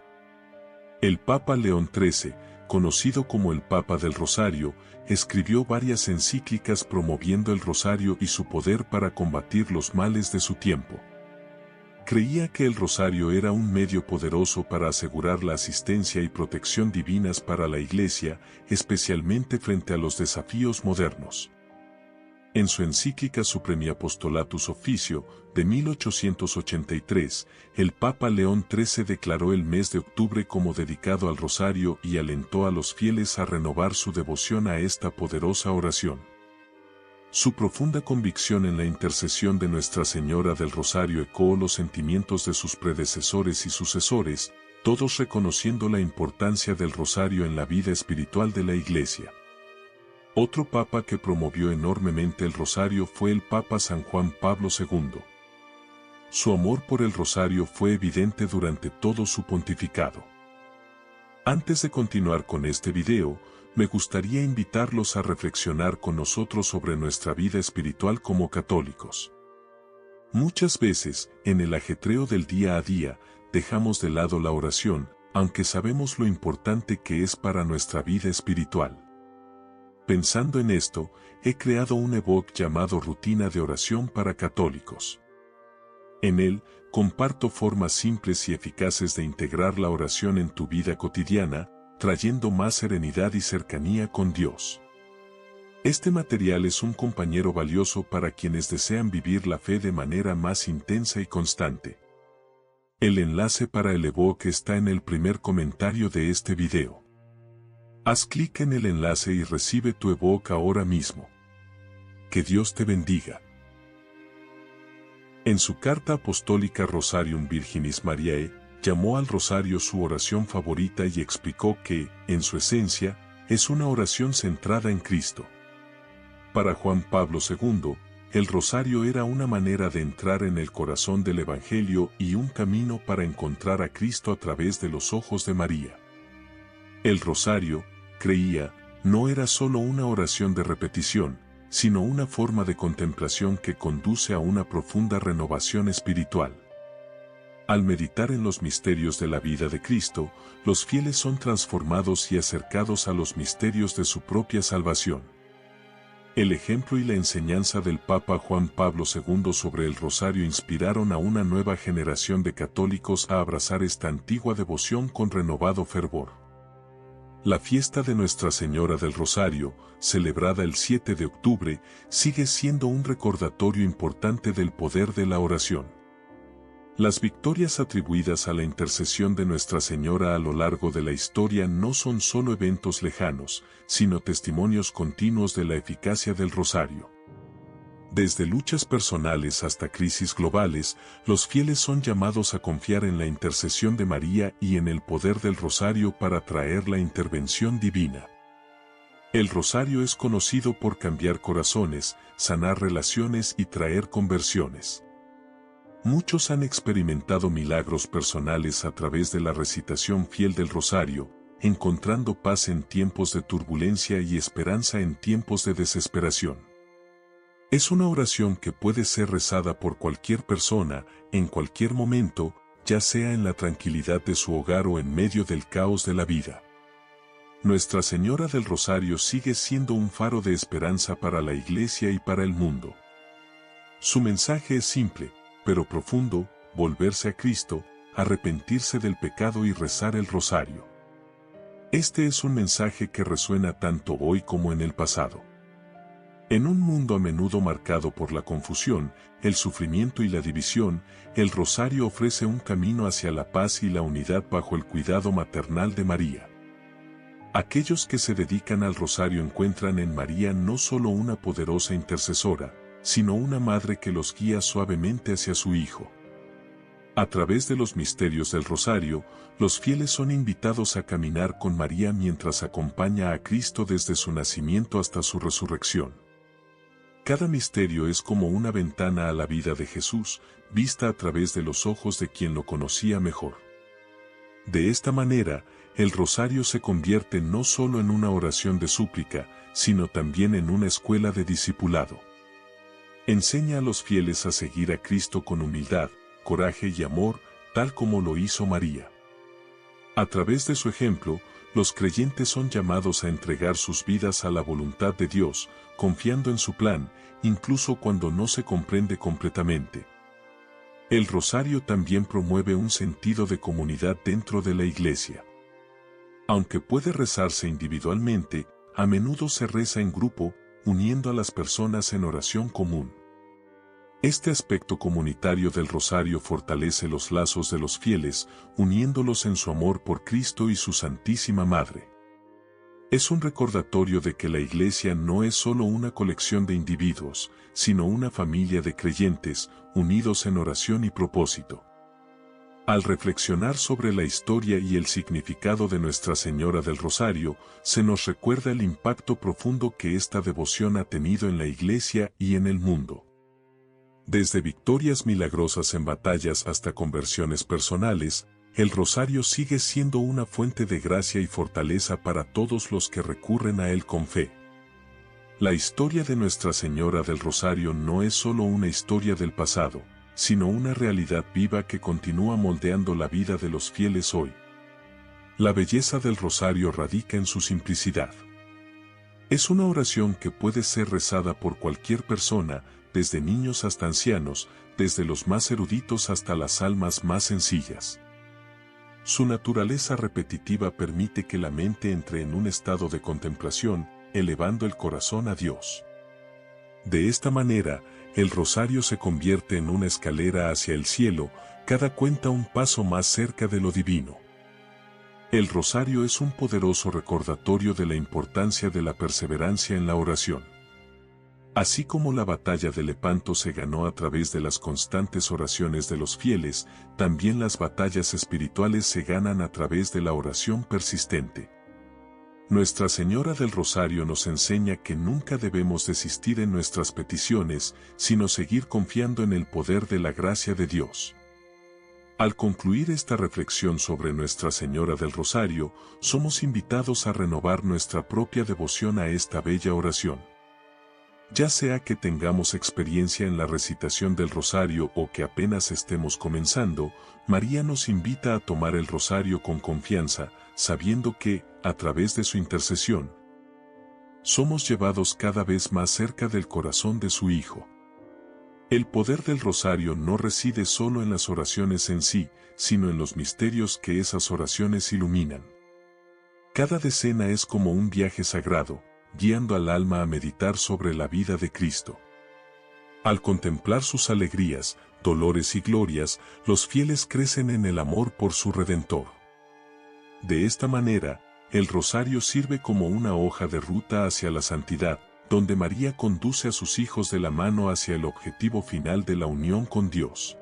El Papa León XIII, conocido como el Papa del Rosario, escribió varias encíclicas promoviendo el rosario y su poder para combatir los males de su tiempo. Creía que el rosario era un medio poderoso para asegurar la asistencia y protección divinas para la Iglesia, especialmente frente a los desafíos modernos. En su encíclica Supremi Apostolatus Officio, de 1883, el Papa León XIII declaró el mes de octubre como dedicado al rosario y alentó a los fieles a renovar su devoción a esta poderosa oración. Su profunda convicción en la intercesión de Nuestra Señora del Rosario ecoó los sentimientos de sus predecesores y sucesores, todos reconociendo la importancia del rosario en la vida espiritual de la Iglesia. Otro papa que promovió enormemente el rosario fue el Papa San Juan Pablo II. Su amor por el rosario fue evidente durante todo su pontificado. Antes de continuar con este video, me gustaría invitarlos a reflexionar con nosotros sobre nuestra vida espiritual como católicos. Muchas veces, en el ajetreo del día a día, dejamos de lado la oración, aunque sabemos lo importante que es para nuestra vida espiritual. Pensando en esto, he creado un ebook llamado Rutina de Oración para Católicos. En él, comparto formas simples y eficaces de integrar la oración en tu vida cotidiana, trayendo más serenidad y cercanía con Dios. Este material es un compañero valioso para quienes desean vivir la fe de manera más intensa y constante. El enlace para el ebook está en el primer comentario de este video. Haz clic en el enlace y recibe tu ebook ahora mismo. Que Dios te bendiga. En su carta apostólica Rosarium Virginis Mariae, llamó al rosario su oración favorita y explicó que, en su esencia, es una oración centrada en Cristo. Para Juan Pablo II, el rosario era una manera de entrar en el corazón del Evangelio y un camino para encontrar a Cristo a través de los ojos de María. El rosario, creía, no era solo una oración de repetición, sino una forma de contemplación que conduce a una profunda renovación espiritual. Al meditar en los misterios de la vida de Cristo, los fieles son transformados y acercados a los misterios de su propia salvación. El ejemplo y la enseñanza del Papa Juan Pablo II sobre el rosario inspiraron a una nueva generación de católicos a abrazar esta antigua devoción con renovado fervor. La fiesta de Nuestra Señora del Rosario, celebrada el 7 de octubre, sigue siendo un recordatorio importante del poder de la oración. Las victorias atribuidas a la intercesión de Nuestra Señora a lo largo de la historia no son solo eventos lejanos, sino testimonios continuos de la eficacia del rosario. Desde luchas personales hasta crisis globales, los fieles son llamados a confiar en la intercesión de María y en el poder del rosario para traer la intervención divina. El rosario es conocido por cambiar corazones, sanar relaciones y traer conversiones. Muchos han experimentado milagros personales a través de la recitación fiel del rosario, encontrando paz en tiempos de turbulencia y esperanza en tiempos de desesperación. Es una oración que puede ser rezada por cualquier persona, en cualquier momento, ya sea en la tranquilidad de su hogar o en medio del caos de la vida. Nuestra Señora del Rosario sigue siendo un faro de esperanza para la Iglesia y para el mundo. Su mensaje es simple, pero profundo: volverse a Cristo, arrepentirse del pecado y rezar el rosario. Este es un mensaje que resuena tanto hoy como en el pasado. En un mundo a menudo marcado por la confusión, el sufrimiento y la división, el rosario ofrece un camino hacia la paz y la unidad bajo el cuidado maternal de María. Aquellos que se dedican al rosario encuentran en María no solo una poderosa intercesora, sino una madre que los guía suavemente hacia su Hijo. A través de los misterios del rosario, los fieles son invitados a caminar con María mientras acompaña a Cristo desde su nacimiento hasta su resurrección. Cada misterio es como una ventana a la vida de Jesús, vista a través de los ojos de quien lo conocía mejor. De esta manera, el rosario se convierte no solo en una oración de súplica, sino también en una escuela de discipulado. Enseña a los fieles a seguir a Cristo con humildad, coraje y amor, tal como lo hizo María. A través de su ejemplo, los creyentes son llamados a entregar sus vidas a la voluntad de Dios, confiando en su plan, incluso cuando no se comprende completamente. El rosario también promueve un sentido de comunidad dentro de la Iglesia. Aunque puede rezarse individualmente, a menudo se reza en grupo, uniendo a las personas en oración común. Este aspecto comunitario del rosario fortalece los lazos de los fieles, uniéndolos en su amor por Cristo y su Santísima Madre. Es un recordatorio de que la Iglesia no es solo una colección de individuos, sino una familia de creyentes, unidos en oración y propósito. Al reflexionar sobre la historia y el significado de Nuestra Señora del Rosario, se nos recuerda el impacto profundo que esta devoción ha tenido en la Iglesia y en el mundo. Desde victorias milagrosas en batallas hasta conversiones personales, el rosario sigue siendo una fuente de gracia y fortaleza para todos los que recurren a él con fe. La historia de Nuestra Señora del Rosario no es solo una historia del pasado, sino una realidad viva que continúa moldeando la vida de los fieles hoy. La belleza del rosario radica en su simplicidad. Es una oración que puede ser rezada por cualquier persona, desde niños hasta ancianos, desde los más eruditos hasta las almas más sencillas. Su naturaleza repetitiva permite que la mente entre en un estado de contemplación, elevando el corazón a Dios. De esta manera, el rosario se convierte en una escalera hacia el cielo, cada cuenta un paso más cerca de lo divino. El rosario es un poderoso recordatorio de la importancia de la perseverancia en la oración. Así como la batalla de Lepanto se ganó a través de las constantes oraciones de los fieles, también las batallas espirituales se ganan a través de la oración persistente. Nuestra Señora del Rosario nos enseña que nunca debemos desistir en nuestras peticiones, sino seguir confiando en el poder de la gracia de Dios. Al concluir esta reflexión sobre Nuestra Señora del Rosario, somos invitados a renovar nuestra propia devoción a esta bella oración. Ya sea que tengamos experiencia en la recitación del rosario o que apenas estemos comenzando, María nos invita a tomar el rosario con confianza, sabiendo que, a través de su intercesión, somos llevados cada vez más cerca del corazón de su Hijo. El poder del rosario no reside solo en las oraciones en sí, sino en los misterios que esas oraciones iluminan. Cada decena es como un viaje sagrado, guiando al alma a meditar sobre la vida de Cristo. Al contemplar sus alegrías, dolores y glorias, los fieles crecen en el amor por su Redentor. De esta manera, el rosario sirve como una hoja de ruta hacia la santidad, donde María conduce a sus hijos de la mano hacia el objetivo final de la unión con Dios.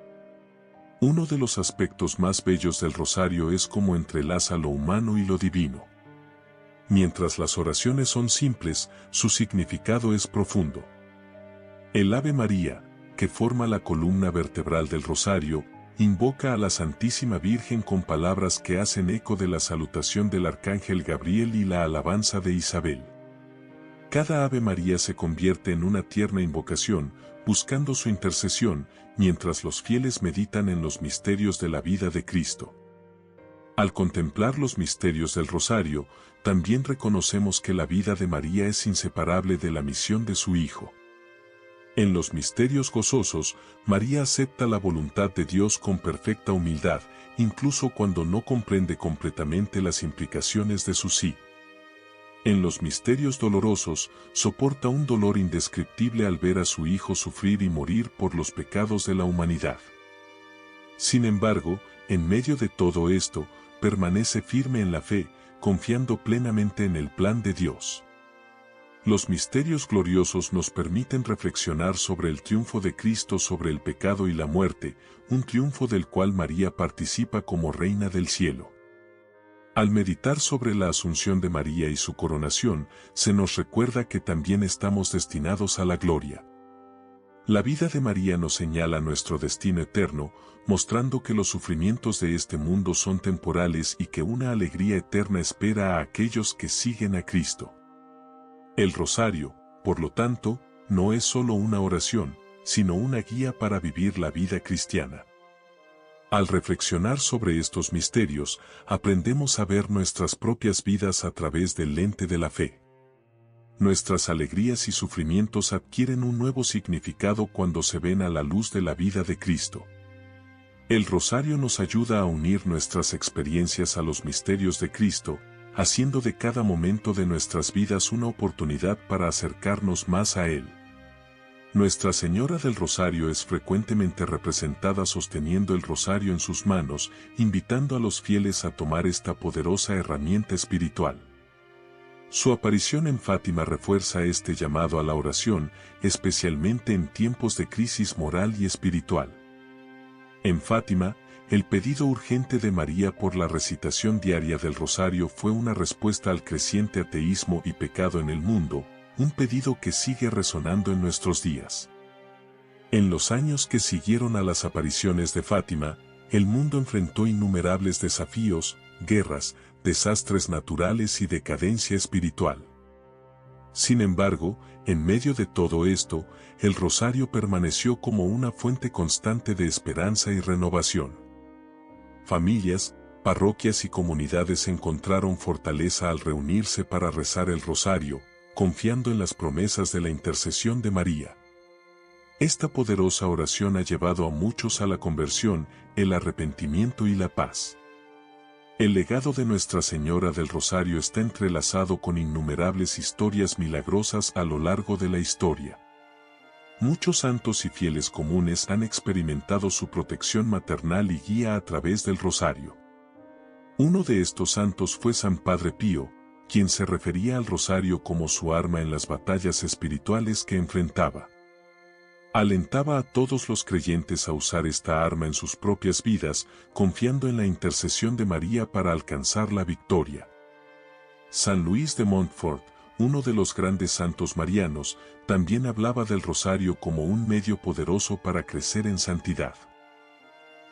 Uno de los aspectos más bellos del rosario es cómo entrelaza lo humano y lo divino. Mientras las oraciones son simples, su significado es profundo. El Ave María, que forma la columna vertebral del rosario, invoca a la Santísima Virgen con palabras que hacen eco de la salutación del Arcángel Gabriel y la alabanza de Isabel. Cada Ave María se convierte en una tierna invocación, buscando su intercesión, mientras los fieles meditan en los misterios de la vida de Cristo. Al contemplar los misterios del rosario, también reconocemos que la vida de María es inseparable de la misión de su Hijo. En los misterios gozosos, María acepta la voluntad de Dios con perfecta humildad, incluso cuando no comprende completamente las implicaciones de su sí. En los misterios dolorosos, soporta un dolor indescriptible al ver a su Hijo sufrir y morir por los pecados de la humanidad. Sin embargo, en medio de todo esto, permanece firme en la fe, confiando plenamente en el plan de Dios. Los misterios gloriosos nos permiten reflexionar sobre el triunfo de Cristo sobre el pecado y la muerte, un triunfo del cual María participa como Reina del Cielo. Al meditar sobre la asunción de María y su coronación, se nos recuerda que también estamos destinados a la gloria. La vida de María nos señala nuestro destino eterno, mostrando que los sufrimientos de este mundo son temporales y que una alegría eterna espera a aquellos que siguen a Cristo. El rosario, por lo tanto, no es solo una oración, sino una guía para vivir la vida cristiana. Al reflexionar sobre estos misterios, aprendemos a ver nuestras propias vidas a través del lente de la fe. Nuestras alegrías y sufrimientos adquieren un nuevo significado cuando se ven a la luz de la vida de Cristo. El rosario nos ayuda a unir nuestras experiencias a los misterios de Cristo, haciendo de cada momento de nuestras vidas una oportunidad para acercarnos más a Él. Nuestra Señora del Rosario es frecuentemente representada sosteniendo el rosario en sus manos, invitando a los fieles a tomar esta poderosa herramienta espiritual. Su aparición en Fátima refuerza este llamado a la oración, especialmente en tiempos de crisis moral y espiritual. En Fátima, el pedido urgente de María por la recitación diaria del rosario fue una respuesta al creciente ateísmo y pecado en el mundo, un pedido que sigue resonando en nuestros días. En los años que siguieron a las apariciones de Fátima, el mundo enfrentó innumerables desafíos, guerras, desastres naturales y decadencia espiritual. Sin embargo, en medio de todo esto, el rosario permaneció como una fuente constante de esperanza y renovación. Familias, parroquias y comunidades encontraron fortaleza al reunirse para rezar el rosario, confiando en las promesas de la intercesión de María. Esta poderosa oración ha llevado a muchos a la conversión, el arrepentimiento y la paz. El legado de Nuestra Señora del Rosario está entrelazado con innumerables historias milagrosas a lo largo de la historia. Muchos santos y fieles comunes han experimentado su protección maternal y guía a través del rosario. Uno de estos santos fue San Padre Pío, quien se refería al rosario como su arma en las batallas espirituales que enfrentaba. Alentaba a todos los creyentes a usar esta arma en sus propias vidas, confiando en la intercesión de María para alcanzar la victoria. San Luis de Montfort, uno de los grandes santos marianos, también hablaba del rosario como un medio poderoso para crecer en santidad.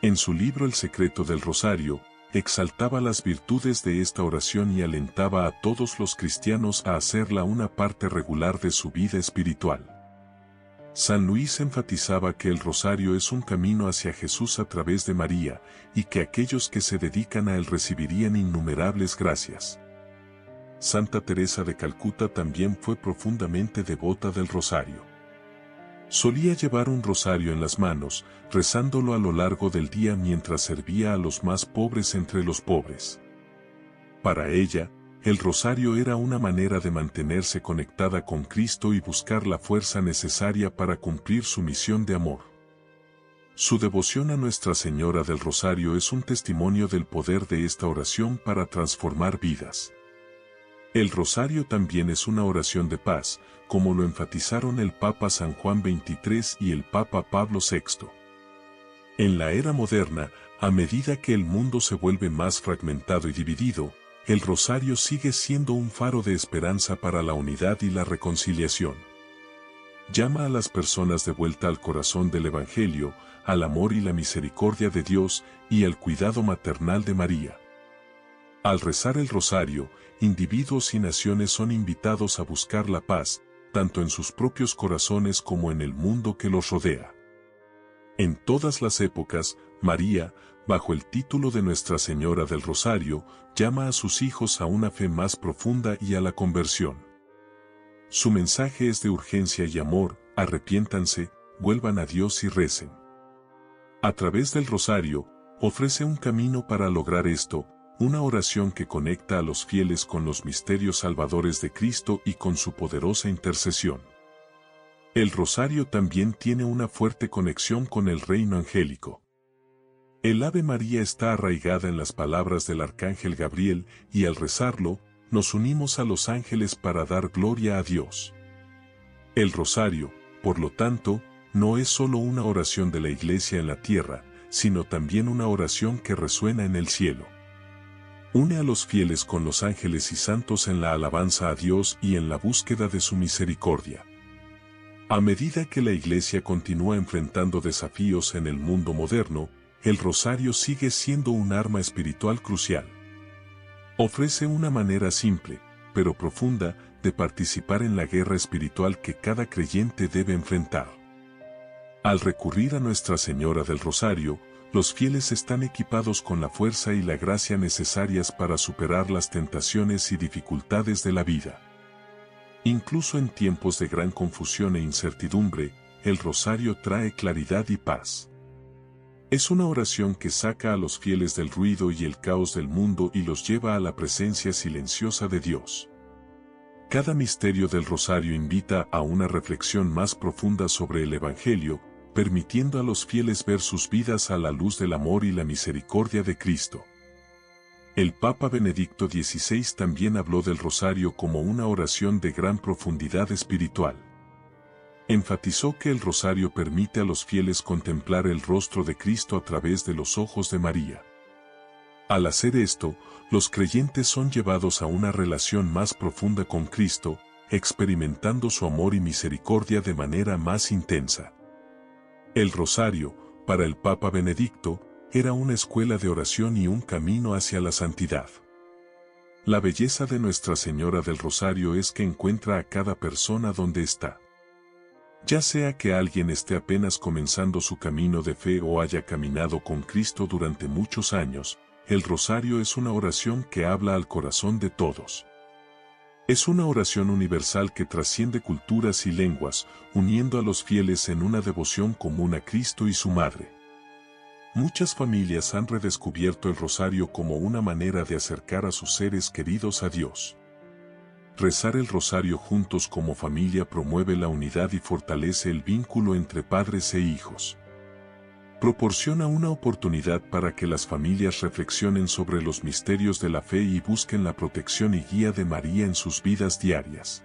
En su libro El secreto del rosario, exaltaba las virtudes de esta oración y alentaba a todos los cristianos a hacerla una parte regular de su vida espiritual. San Luis enfatizaba que el rosario es un camino hacia Jesús a través de María, y que aquellos que se dedican a él recibirían innumerables gracias. Santa Teresa de Calcuta también fue profundamente devota del rosario. Solía llevar un rosario en las manos, rezándolo a lo largo del día mientras servía a los más pobres entre los pobres. Para ella, el rosario era una manera de mantenerse conectada con Cristo y buscar la fuerza necesaria para cumplir su misión de amor. Su devoción a Nuestra Señora del Rosario es un testimonio del poder de esta oración para transformar vidas. El rosario también es una oración de paz, como lo enfatizaron el Papa San Juan XXIII y el Papa Pablo VI. En la era moderna, a medida que el mundo se vuelve más fragmentado y dividido, el rosario sigue siendo un faro de esperanza para la unidad y la reconciliación. Llama a las personas de vuelta al corazón del Evangelio, al amor y la misericordia de Dios y al cuidado maternal de María. Al rezar el rosario, individuos y naciones son invitados a buscar la paz, tanto en sus propios corazones como en el mundo que los rodea. En todas las épocas, María, bajo el título de Nuestra Señora del Rosario, llama a sus hijos a una fe más profunda y a la conversión. Su mensaje es de urgencia y amor: arrepiéntanse, vuelvan a Dios y recen. A través del rosario, ofrece un camino para lograr esto, una oración que conecta a los fieles con los misterios salvadores de Cristo y con su poderosa intercesión. El rosario también tiene una fuerte conexión con el reino angélico. El Ave María está arraigada en las palabras del arcángel Gabriel, y al rezarlo, nos unimos a los ángeles para dar gloria a Dios. El rosario, por lo tanto, no es solo una oración de la Iglesia en la tierra, sino también una oración que resuena en el cielo. Une a los fieles con los ángeles y santos en la alabanza a Dios y en la búsqueda de su misericordia. A medida que la Iglesia continúa enfrentando desafíos en el mundo moderno, el rosario sigue siendo un arma espiritual crucial. Ofrece una manera simple, pero profunda, de participar en la guerra espiritual que cada creyente debe enfrentar. Al recurrir a Nuestra Señora del Rosario, los fieles están equipados con la fuerza y la gracia necesarias para superar las tentaciones y dificultades de la vida. Incluso en tiempos de gran confusión e incertidumbre, el rosario trae claridad y paz. Es una oración que saca a los fieles del ruido y el caos del mundo y los lleva a la presencia silenciosa de Dios. Cada misterio del rosario invita a una reflexión más profunda sobre el Evangelio, permitiendo a los fieles ver sus vidas a la luz del amor y la misericordia de Cristo. El Papa Benedicto XVI también habló del rosario como una oración de gran profundidad espiritual. Enfatizó que el rosario permite a los fieles contemplar el rostro de Cristo a través de los ojos de María. Al hacer esto, los creyentes son llevados a una relación más profunda con Cristo, experimentando su amor y misericordia de manera más intensa. El rosario, para el Papa Benedicto, era una escuela de oración y un camino hacia la santidad. La belleza de Nuestra Señora del Rosario es que encuentra a cada persona donde está. Ya sea que alguien esté apenas comenzando su camino de fe o haya caminado con Cristo durante muchos años, el rosario es una oración que habla al corazón de todos. Es una oración universal que trasciende culturas y lenguas, uniendo a los fieles en una devoción común a Cristo y su Madre. Muchas familias han redescubierto el rosario como una manera de acercar a sus seres queridos a Dios. Rezar el rosario juntos como familia promueve la unidad y fortalece el vínculo entre padres e hijos. Proporciona una oportunidad para que las familias reflexionen sobre los misterios de la fe y busquen la protección y guía de María en sus vidas diarias.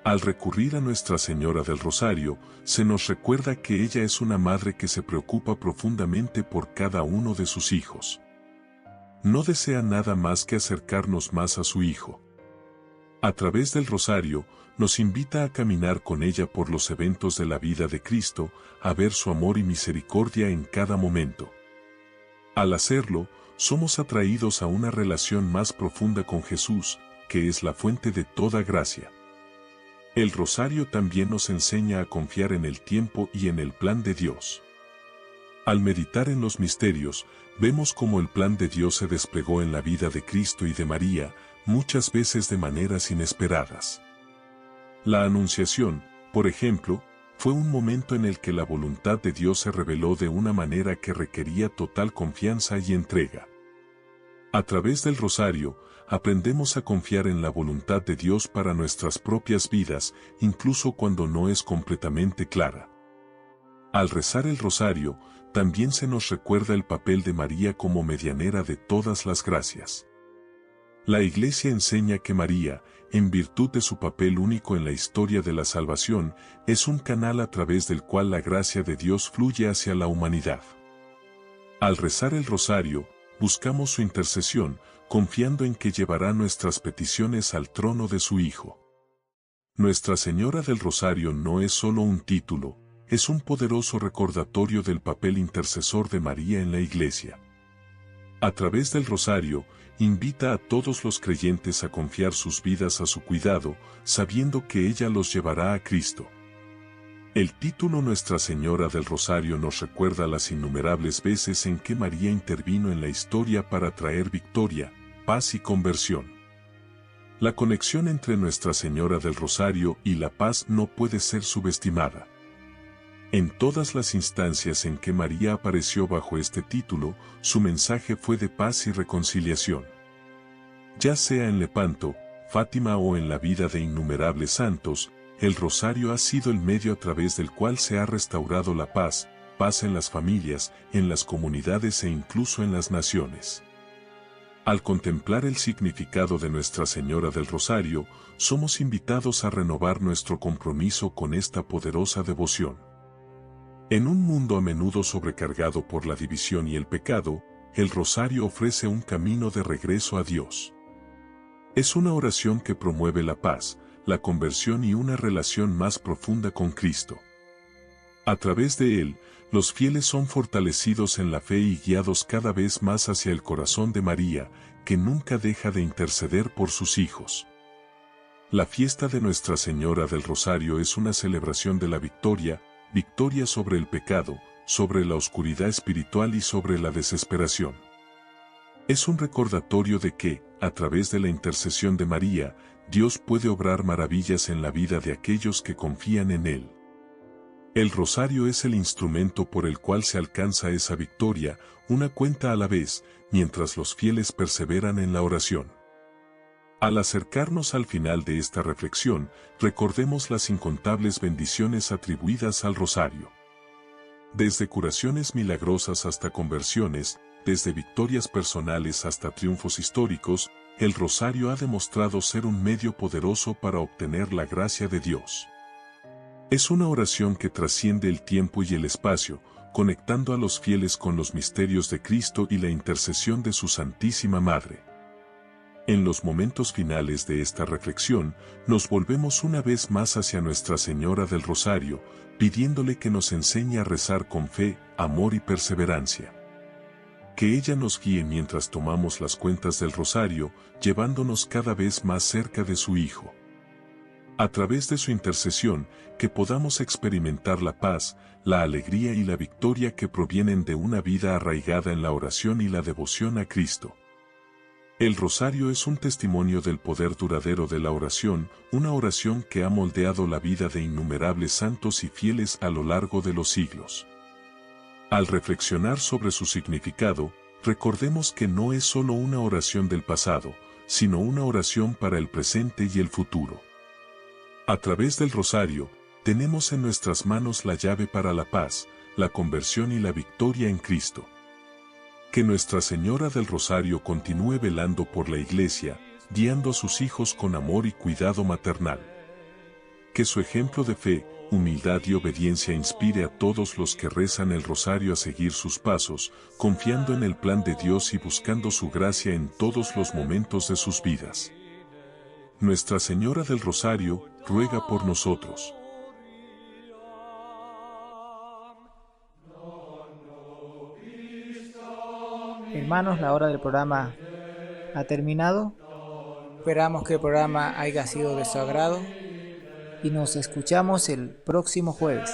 Al recurrir a Nuestra Señora del Rosario, se nos recuerda que ella es una madre que se preocupa profundamente por cada uno de sus hijos. No desea nada más que acercarnos más a su Hijo. A través del rosario, nos invita a caminar con ella por los eventos de la vida de Cristo, a ver su amor y misericordia en cada momento. Al hacerlo, somos atraídos a una relación más profunda con Jesús, que es la fuente de toda gracia. El rosario también nos enseña a confiar en el tiempo y en el plan de Dios. Al meditar en los misterios, vemos cómo el plan de Dios se desplegó en la vida de Cristo y de María, muchas veces de maneras inesperadas. La Anunciación, por ejemplo, fue un momento en el que la voluntad de Dios se reveló de una manera que requería total confianza y entrega. A través del rosario, aprendemos a confiar en la voluntad de Dios para nuestras propias vidas, incluso cuando no es completamente clara. Al rezar el rosario, también se nos recuerda el papel de María como medianera de todas las gracias. La Iglesia enseña que María, en virtud de su papel único en la historia de la salvación, es un canal a través del cual la gracia de Dios fluye hacia la humanidad. Al rezar el rosario, buscamos su intercesión, confiando en que llevará nuestras peticiones al trono de su Hijo. Nuestra Señora del Rosario no es solo un título, es un poderoso recordatorio del papel intercesor de María en la Iglesia. A través del rosario, invita a todos los creyentes a confiar sus vidas a su cuidado, sabiendo que ella los llevará a Cristo. El título Nuestra Señora del Rosario nos recuerda las innumerables veces en que María intervino en la historia para traer victoria, paz y conversión. La conexión entre Nuestra Señora del Rosario y la paz no puede ser subestimada. En todas las instancias en que María apareció bajo este título, su mensaje fue de paz y reconciliación. Ya sea en Lepanto, Fátima o en la vida de innumerables santos, el rosario ha sido el medio a través del cual se ha restaurado la paz, paz en las familias, en las comunidades e incluso en las naciones. Al contemplar el significado de Nuestra Señora del Rosario, somos invitados a renovar nuestro compromiso con esta poderosa devoción. En un mundo a menudo sobrecargado por la división y el pecado, el rosario ofrece un camino de regreso a Dios. Es una oración que promueve la paz, la conversión y una relación más profunda con Cristo. A través de él, los fieles son fortalecidos en la fe y guiados cada vez más hacia el corazón de María, que nunca deja de interceder por sus hijos. La fiesta de Nuestra Señora del Rosario es una celebración de la victoria sobre el pecado, sobre la oscuridad espiritual y sobre la desesperación. Es un recordatorio de que, a través de la intercesión de María, Dios puede obrar maravillas en la vida de aquellos que confían en Él. El rosario es el instrumento por el cual se alcanza esa victoria, una cuenta a la vez, mientras los fieles perseveran en la oración. Al acercarnos al final de esta reflexión, recordemos las incontables bendiciones atribuidas al rosario. Desde curaciones milagrosas hasta conversiones, desde victorias personales hasta triunfos históricos, el rosario ha demostrado ser un medio poderoso para obtener la gracia de Dios. Es una oración que trasciende el tiempo y el espacio, conectando a los fieles con los misterios de Cristo y la intercesión de su Santísima Madre. En los momentos finales de esta reflexión, nos volvemos una vez más hacia Nuestra Señora del Rosario, pidiéndole que nos enseñe a rezar con fe, amor y perseverancia. Que ella nos guíe mientras tomamos las cuentas del rosario, llevándonos cada vez más cerca de su Hijo. A través de su intercesión, que podamos experimentar la paz, la alegría y la victoria que provienen de una vida arraigada en la oración y la devoción a Cristo. El rosario es un testimonio del poder duradero de la oración, una oración que ha moldeado la vida de innumerables santos y fieles a lo largo de los siglos. Al reflexionar sobre su significado, recordemos que no es solo una oración del pasado, sino una oración para el presente y el futuro. A través del rosario, tenemos en nuestras manos la llave para la paz, la conversión y la victoria en Cristo. Que Nuestra Señora del Rosario continúe velando por la Iglesia, guiando a sus hijos con amor y cuidado maternal. Que su ejemplo de fe, humildad y obediencia inspire a todos los que rezan el rosario a seguir sus pasos, confiando en el plan de Dios y buscando su gracia en todos los momentos de sus vidas. Nuestra Señora del Rosario, ruega por nosotros. Hermanos, la hora del programa ha terminado. Esperamos que el programa haya sido de su agrado y nos escuchamos el próximo jueves.